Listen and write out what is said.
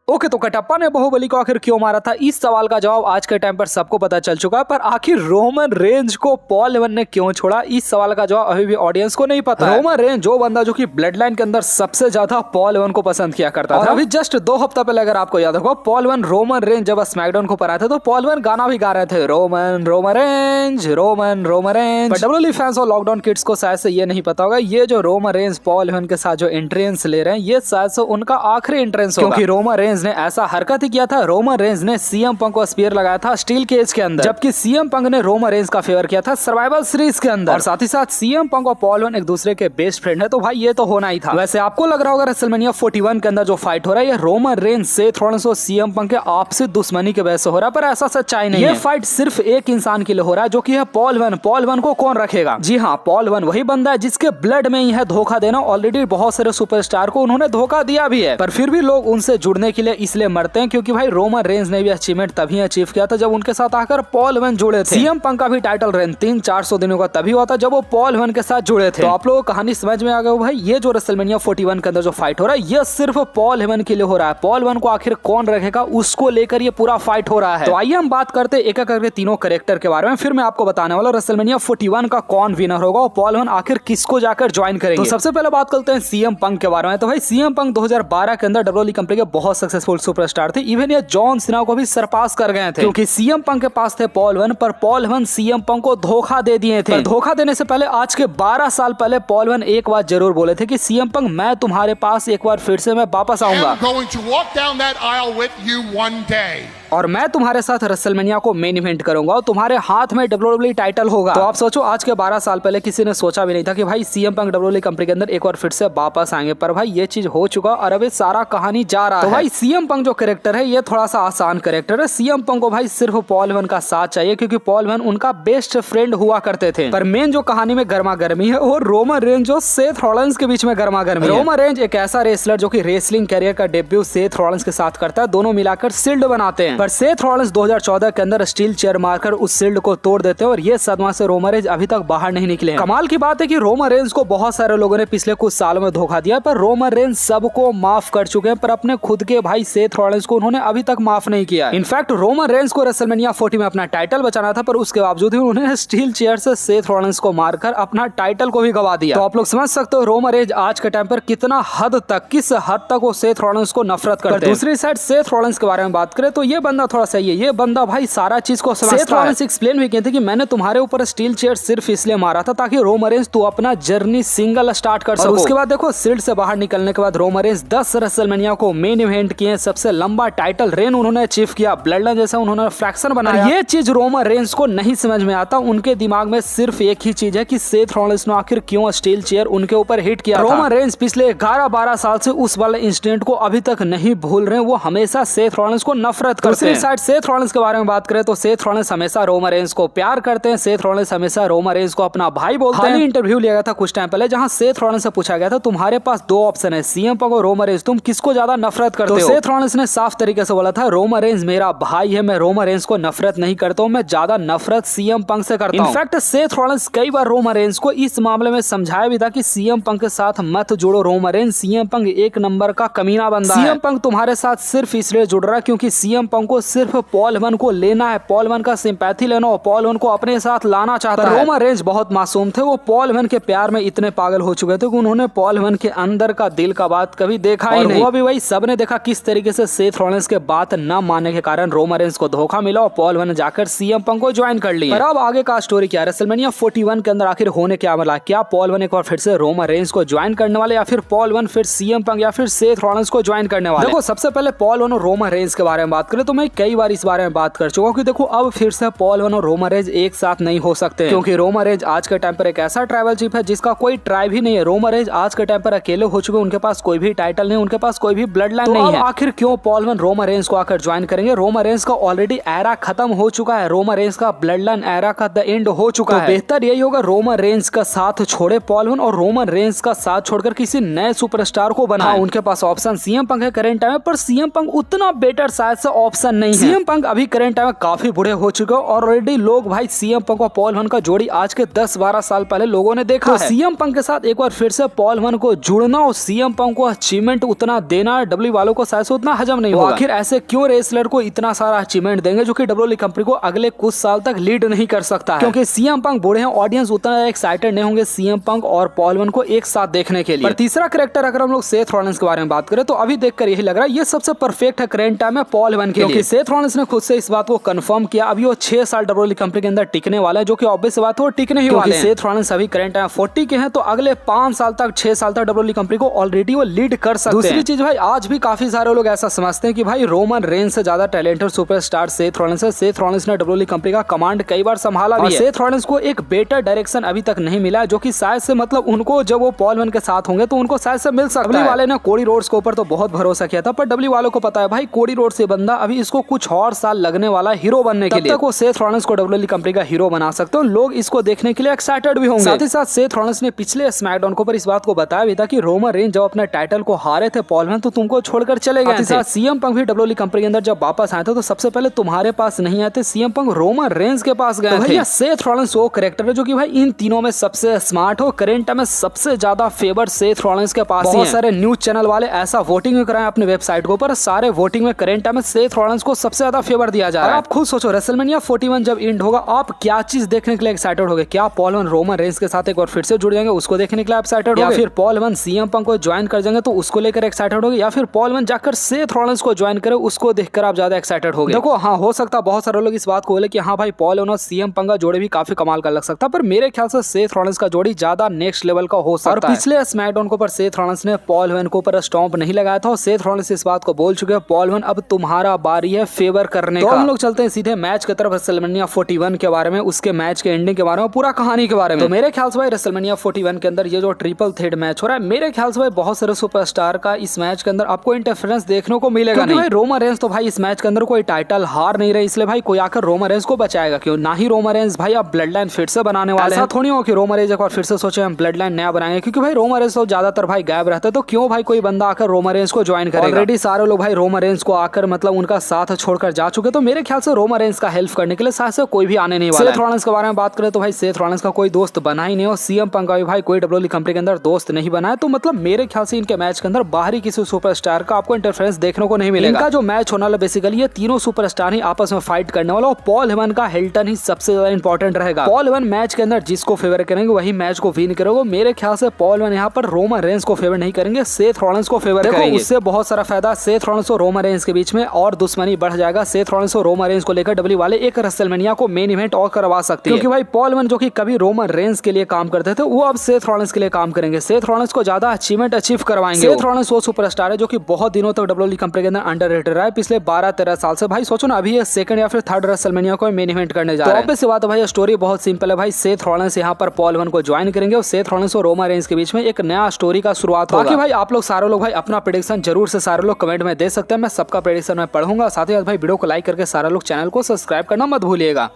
Okay, तो कटप्पा ने बाहुबली को आखिर क्यों मारा था, इस सवाल का जवाब आज के टाइम पर सबको पता चल चुका है। पर आखिर रोमन रेंज को पॉल हेमन ने क्यों छोड़ा, इस सवाल का जवाब अभी भी ऑडियंस को नहीं पता। रोमन रेंज जो बंदा जो कि ब्लड लाइन के अंदर सबसे ज्यादा पॉल हेमन को पसंद किया करता था। अभी जस्ट 2 हफ्ता पहले अगर आपको याद होगा, पॉल हेमन रोमन रेंज जब स्मैकडाउन को पर आए थे तो पॉल हेमन गाना भी गा रहे थे, Roman Roman Reigns, Roman Roman Reigns. पर डब्ल्यूडब्ल्यूई फैंस और लॉकडाउन किड्स को शायद से ये नहीं पता होगा, ये जो रोमन रेंज पॉल हेमन के साथ जो एंट्रेंस ले रहे हैं, ये शायद से उनका आखिरी एंट्रेंस होगा, क्योंकि रोमन रेंज ने ऐसा हरकत ही किया था। रोमन रेंज ने सीएम पंक को स्पीयर लगाया था स्टील केज के अंदर, जबकि सीएम पंक ने रोमन रेंज का फेवर किया था सर्वाइवल सीरीज के अंदर। और साथ ही साथ सीएम पंक और पॉल हेमन एक दूसरे के बेस्ट फ्रेंड है, तो भाई ये तो होना ही था। वैसे आपको लग रहा होगा रेसलमेनिया 41 के अंदर जो फाइट हो रहा है, ये रोमन रेंज, सेथ रॉलिंस और सीएम पंक के आपसी दुश्मनी की वजह से हो रहा है, पर ऐसा सच्चाई नहीं है। ये फाइट सिर्फ एक इंसान के लिए हो रहा है, जो कि है पॉल हेमन। पॉल हेमन को कौन रखेगा? जी हाँ, पॉल हेमन वही बंदा है जिसके ब्लड में ही है धोखा देना। ऑलरेडी बहुत सारे सुपरस्टार को उन्होंने धोखा दिया भी है, पर फिर भी लोग उनसे जुड़ने के लिए इसलिए मरते हैं क्योंकि भाई रोमन रेंज ने भी अचीवमेंट तभी अचीव किया था जब उनके साथ आकर पॉल हेमन जुड़े थे। सीएम पंक का भी टाइटल रेन 300-400 दिनों का तभी हुआ था जब वो पॉल हेमन के साथ जुड़े थे। तो आप लोगों को कहानी समझ में आ गई भाई, ये जो रेसलमेनिया 41 के अंदर जो फाइट हो रहा है, ये सिर्फ पॉल हेमन के लिए हो रहा है। पॉल हेमन को आखिर कौन रखेगा, उसको लेकर ये पूरा फाइट हो रहा है। तो आइए हम बात करते एक एक करके तीनों कैरेक्टर के बारे में, फिर मैं आपको बताने वाला रेसलमेनिया 41 का कौन विनर होगा और पॉल हेमन आखिर किसको जाकर ज्वाइन करेंगे। तो सबसे पहले बात करते हैं सीएम पंक के बारे में। तो भाई सीएम पंक 2012 के अंदर डब्ल्यूडब्ल्यूई कंपनी के बहुत सक्सेसफुल सुपरस्टार थे। इवन ये जॉन सीना को भी सरपास कर गए थे, क्योंकि सीएम पंक के पास थे पॉल हेमन, पर पॉल हेमन सीएम पंक को धोखा दे दिए थे। धोखा देने से पहले आज के 12 साल पहले पॉल हेमन एक बात जरूर बोले थे कि सीएम पंक, मैं तुम्हारे पास एक बार फिर से मैं वापस आऊंगा और मैं तुम्हारे साथ रेसलमेनिया को मेन इवेंट करूंगा और तुम्हारे हाथ में डब्ल्यूडब्ल्यूई टाइटल होगा। तो आप सोचो, आज के 12 साल पहले किसी ने सोचा भी नहीं था कि भाई सीएम पंक डब्ल्यूडब्ल्यूई कंपनी के अंदर एक बार फिर से वापस आएंगे, पर भाई ये चीज हो चुका और अभी सारा कहानी जा रहा है। तो भाई सीएम पंक जो कैरेक्टर है, ये थोड़ा सा आसान कैरेक्टर है। सीएम पंक को भाई सिर्फ पॉल हेमन का साथ चाहिए, क्योंकि पॉल हेमन उनका बेस्ट फ्रेंड हुआ करते थे। पर मेन जो कहानी में गर्मा गर्मी है, वो रोमन रेंज और सेथ रॉलिंस के बीच में गर्मा गर्मी है। रोमन रेंज एक ऐसा रेसलर जो कि रेसलिंग कैरियर का डेब्यू सेथ रॉलिंस के साथ करता है, दोनों मिलाकर शिल्ड बनाते हैं। पर सेथ रॉलिंस 2014 के अंदर स्टील चेयर मारकर उस शिल्ड को तोड़ देते हैं और ये सदमा से रोमन रेंज अभी तक बाहर नहीं निकले हैं। कमाल की बात है कि रोमन रेंज को बहुत सारे लोगों ने पिछले कुछ सालों में धोखा दिया, पर रोमन रेंज सबको माफ कर चुके हैं, पर अपने खुद के भाई सेथ रॉलिंस को उन्होंने अभी तक माफ नहीं किया। इनफैक्ट रोमन रेंज को रेसलमेनिया 40 में अपना टाइटल बचाना था, पर उसके बावजूद ही उन्होंने स्टील चेयर से सेथ रॉलिंस को मारकर अपना टाइटल को भी गवा दिया। तो आप लोग समझ सकते हो रोमन रेंज आज के टाइम पर कितना हद तक, किस हद तक वो सेथ रॉलिंस को नफरत करते हैं। दूसरी साइड सेथ रॉलिंस के बारे में बात करें तो ये बंदा थोड़ा सही है। ये बंदा भाई सारा चीज को समझता है। सेथ रॉलिंस एक्सप्लेन भी किए थे कि मैंने तुम्हारे ऊपर स्टील चेयर सिर्फ इसलिए मारा था ताकि रोमन रेंज तू अपना जर्नी सिंगल स्टार्ट कर सको। उसके बाद देखो, शिल्ड से बाहर निकलने के बाद रोमन रेंज 10 रेसलमेनिया को मेन इवेंट किए, सबसे लंबा टाइटल रेन उन्होंने अचीव किया, ब्लड लाइन जैसा उन्होंने फ्रैक्शन बनाया। ये चीज रोमन रेंज को नहीं समझ में आता, उनके दिमाग में सिर्फ एक ही चीज है कि सेथ रॉलिंस ने आखिर क्यों स्टील चेयर उनके ऊपर हिट किया। रोमन रेंज पिछले 11-12 साल से उस वाले इंसिडेंट को अभी तक नहीं भूल रहे, वो हमेशा सेथ रॉलिंस को नफरत करते हैं। दूसरी साइड सेथ रॉलिंस के बारे में बात करें तो सेथ रॉलिंस हमेशा रोमन रेंज को प्यार करते हैं। सेथ रॉलिंस हमेशा रोमन रेंज को अपना भाई बोलते हैं। इंटरव्यू लिया गया था कुछ टाइम पहले, जहां सेथ रॉलिंस से पूछा गया था तुम्हारे पास 2 ऑप्शन है, सीएम पंक और रोमन रेंज, तुम किसको ज्यादा नफरत करते हो? सेथ रॉलिंस ने साफ तरीके से बोला था, रोमन रेंज मेरा भाई है, मैं रोमन रेंज को नफरत नहीं करता हूं, मैं ज्यादा नफरत सीएम पंक से करता हूं। इनफैक्ट सेथ रॉलिंस कई बार रोमन रेंज को इस मामले में समझाया भी था कि सीएम पंक के साथ मत जुड़ो रोमन रेंज, सीएम पंक एक नंबर का कमीना बंदा है। सीएम पंक तुम्हारे साथ सिर्फ इसलिए जुड़ रहा है क्योंकि सीएम पंक को सिर्फ पॉल हेमन को लेना है, पॉल हेमन का सिंपैथी लेना और पॉल हेमन को अपने साथ लाना चाहता है। रोमन रेंज बहुत मासूम थे, वो पॉल हेमन के प्यार में इतने पागल हो चुके थे कि उन्होंने पॉल हेमन के अंदर का दिल का बात कभी देखा ही नहीं। वो भी वही सबने देखा किस तरीके से सेथ रॉलिंस के बात न मानने के कारण रोमन रेंज को धोखा मिला और पॉल हेमन जाकर सीएम पंक को ज्वाइन कर लिया। पर अब आगे का स्टोरी क्या है, रेसलमेनिया 41 के अंदर आखिर होने क्या वाला, क्या पॉल हेमन एक बार फिर से रोमन रेंज को ज्वाइन करने वाले, या फिर पॉल हेमन फिर सीएम पंक या फिर सेथ रॉलिंस को ज्वाइन करने वाले? देखो, सबसे पहले पॉल हेमन और रोमन रेंज के बारे में बात करें तो मैं कई बार इस बारे में बात कर चुका हूं कि देखो अब फिर से पॉल हेमन और रोमन रेंज एक साथ नहीं हो सकते, क्योंकि रोमन रेंज आज के टाइम पर एक ऐसा ट्राइबल चीफ है जिसका कोई ट्राइब ही नहीं है। रोमन रेंज आज के टाइम पर अकेले हो चुके, उनके पास कोई भी टाइटल नहीं, उनके पास कोई भी ब्लड लाइन नहीं है। आखिर क्यों पॉल हेमन रोमन रेंज को आकर ज्वाइन करेंगे? रोमन रेंज का ऑलरेडी एरा खत्म हो चुका है, रोमन रेंज का ब्लड लाइन एरा का द एंड हो चुका है। बेहतर यही होगा रोमन रेंज का साथ छोड़े पॉल हेमन और रोमन रेंज का साथ छोड़कर किसी नए सुपरस्टार को बनाए। उनके पास ऑप्शन सीएम पंक है करेंट टाइम में, पर सीएम पंक उतना बेटर शायद से ऑप्शन पसंद नहीं है। सीएम पंक अभी करंट टाइम में काफी बुढ़े हो चुके हैं और ऑलरेडी लोग भाई सीएम पंक और पॉल हन का जोड़ी आज के 10-12 साल पहले लोगों ने देखा है। सीएम पंक के साथ एक बार फिर से पॉल हन को जुड़ना और सीएम पंक को अचीवमेंट उतना देना डब्ल्यू वालों को शायद उतना हजम नहीं होगा। आखिर ऐसे क्यों रेसलर को इतना सारा अचीवमेंट देंगे जो कि डब्ल्यू कंपनी को अगले कुछ साल तक लीड नहीं कर सकता है, क्योंकि सीएम पंक बूढ़े हैं। ऑडियंस उतना एक्साइटेड नहीं होंगे सीएम पंक और पॉल हन को एक साथ देखने के लिए। पर तीसरा कैरेक्टर अगर हम लोग सेथ रॉलिंस के बारे में बात करें तो अभी देखकर यही लग रहा है ये सबसे परफेक्ट है करंट टाइम में पॉल हन के लिए। सेथ रॉलिंस ने खुद से इस बात को कंफर्म किया अभी वो 6 साल डब्ल्यू कंपनी के अंदर टिकने वाला है, जो कि ऑब्वियस बात है टिकने ही वाले हैं। सेथ रॉलिंस अभी करंट टाइम 40 के हैं तो अगले 5 साल तक 6 साल तक डब्ल्यू कंपनी को ऑलरेडी वो लीड कर सकते हैं। दूसरी चीज भाई आज भी काफी सारे लोग ऐसा समझते हैं कि भाई रोमन रेंज से ज्यादा टैलेंटेड सुपरस्टार सेथ रॉलिंस है। सेथ रॉलिंस ने डब्ल्यू कंपनी का कमांड कई बार संभाला भी है। सेथ रॉलिंस को एक बेटर डायरेक्शन अभी तक नहीं मिला, जो कि शायद से मतलब उनको जब वो पॉल हन के साथ होंगे तो उनको शायद से मिल सकता है। डब्ल्यू वाले ने कोडी रोड्स के ऊपर तो बहुत भरोसा किया था, पर डब्ल्यू वालों को पता है भाई कोडी रोड्स से बंदा अभी इसको कुछ और साल लगने वाला हीरो बनने के लिए। तब तक वो सेथ रॉलिंस को डब्ल्यू कंपनी का हीरो बना सकते हो। लोग इसको देखने के लिए एक्साइटेड भी होंगे। साथ ही साथ सेथ रॉलिंस ने पिछले स्मैकडाउन को पर इस बात को बताया भी था कि रोमन रेंज जब अपने टाइटल को हारे थे पॉल हन तो तुमको छोड़कर चले गए थे। सीएम पंक भी डब्ल्यू कंपनी के अंदर जब वापस आए थे तो सबसे पहले तुम्हारे पास नहीं आए थे, सीएम पंक रोमन रेंज के पास गए थे। सेथ रॉलिंस वो कैरेक्टर है जो कि भाई इन तीनों में सबसे स्मार्ट हो। करंट में सबसे ज्यादा फेवर सेथ रॉलिंस के पास। बहुत सारे न्यूज चैनल वाले ऐसा वोटिंग भी कराए अपने वेबसाइट के ऊपर, सारे वोटिंग में करंट में सेथ रॉलिंस को सबसे ज्यादा फेवर दिया जा रहा है। आप खुद सोचो रेसलमेनिया 41 जब एंड होगा आप क्या चीज देखने के लिए एक्साइटेड होगे? क्या पॉल हन रोमन रेंज के साथ एक बार फिर से जुड़ जाएंगे उसको देखने के लिए एक्साइटेड होगे, या फिर पॉल हन सीएम पंक को ज्वाइन कर जाएंगे तो उसको लेकर एक्साइटेड होगे, या फिर पॉल हन जाकर सेथ रॉलिंस को ज्वाइन करे उसको देखकर आप ज्यादा एक्साइटेड होगे? देखो हाँ हो सकता है बहुत सारे लोग इस बात को बोले कि हाँ भाई पॉल हन और सीएम पंक का जोड़ी भी काफी कमाल का लग सकता है, पर मेरे ख्याल से सेथ रॉलिंस का जोड़ी ज्यादा नेक्स्ट लेवल का हो सकता है। पिछले स्मैकडाउन को पर सेथ रॉलिंस ने पॉल हन को पर स्टॉम्प नहीं लगाया था और सेथ रॉलिंस इस बात को बोल चुके हैं पॉल हन अब तुम्हारा बारी है फेवर करने का। हम लोग चलते हैं सीधे मैच की तरफ रेसलमेनिया 41 के बारे में, उसके मैच के एंडिंग के बारे में, पूरा कहानी के बारे में। तो मेरे ख्याल से भाई रेसलमेनिया 41 के अंदर ये जो ट्रिपल थ्रेट मैच हो रहा है मेरे ख्याल से भाई बहुत सारे सुपरस्टार का इस मैच के अंदर आपको इंटरफेरेंस देखने को मिलेगा नहीं। भाई रोमन रेंज तो भाई इस मैच के अंदर कोई टाइटल हार नहीं रहे, इसलिए भाई कोई आकर रोमन रेंज को बचाएगा क्यों? ना ही रोमन रेंज भाई आप ब्लड लाइन फिर से बनाने वाले हैं। ऐसा थोड़ी हो कि रोमन रेंज एक बार फिर से सोचे हम ब्लड लाइन नया बनाएंगे, क्योंकि भाई रोमन रेंज तो ज्यादातर भाई गायब रहते तो क्यों भाई कोई बंदा आकर रोमन रेंज को ज्वाइन करेगा? ऑलरेडी सारे लोग भाई रोमन रेंज को आकर मतलब उनका साथ छोड़कर जा चुके, तो मेरे ख्याल से रोमन रेंज का हेल्प करने के लिए शायद से कोई भी आने नहीं वाला है। सेथ रॉलिंस के बारे में बात करें तो भाई सेथ रॉलिंस का कोई दोस्त बना ही नहीं और सीएम पंक का भी भाई कोई डब्ल्यूडब्ल्यूई कंपनी के अंदर दोस्त नहीं बना है, तो मतलब मेरे ख्याल से इनके मैच के अंदर बाहरी किसी सुपरस्टार का आपको इंटरफेरेंस देखने को नहीं मिलेगा। इनका जो मैच होने वाला बेसिकली ये तीनों सुपरस्टार ही आपस में फाइट करने वाला और पॉल हेमन का हिल्टन ही सबसे ज्यादा इंपॉर्टेंट रहेगा। पॉल हेमन मैच के अंदर जिसको फेवर करेंगे वही मैच को विन करेगा। मेरे ख्याल से पॉल हेमन यहाँ पर रोमन रेंज को फेवर नहीं करेंगे, सेथ रॉलिंस को फेवर करेंगे। उससे बहुत सारा फायदा सेथ रॉलिंस और रोमन रेंज के बीच में और दुश्मनी बढ़ जाएगा। सेथ रॉलिंस और रोमन रेंज को लेकर डब्ल्यू वाले एक रेसलमेनिया को मेन इवेंट और करवा सकते हैं, क्योंकि भाई पॉल हेमन जो कि कभी रोमन रेंज के लिए काम करते थे वो अब सेथ रॉलिंस के लिए काम करेंगे। सेथ रॉलिंस को ज्यादा अचीवमेंट अचीव करवाएंगे। सेथ रॉलिंस वो सुपरस्टार है जो कि बहुत दिनों तक डब्ल्यूडब्ल्यूई कंपनी के अंदर अंडररेटेड रहा है पिछले 12-13 साल से। भाई सोचो ना अभी ये सेकंड या फिर थर्ड रेसलमेनिया को मेन इवेंट करने जा रहा है। तो ऑब्वियस बात है भाई स्टोरी बहुत सिंपल है भाई, सेथ रॉलिंस यहाँ पर पॉल हेमन को ज्वाइन करेंगे और सेथ रॉलिंस और रोमन रेंज के बीच में एक नया स्टोरी का शुरुआत होगा। बाकी भाई आप लोग सारे लोग भाई अपना प्रेडिक्शन जरूर से सारे लोग कमेंट में दे सकते हैं, मैं सबका प्रेडिक्शन में पढ़ूंगा। साथ ही साथ भाई वीडियो को लाइक करके सारे लोग चैनल को सब्सक्राइब करना मत भूलिएगा।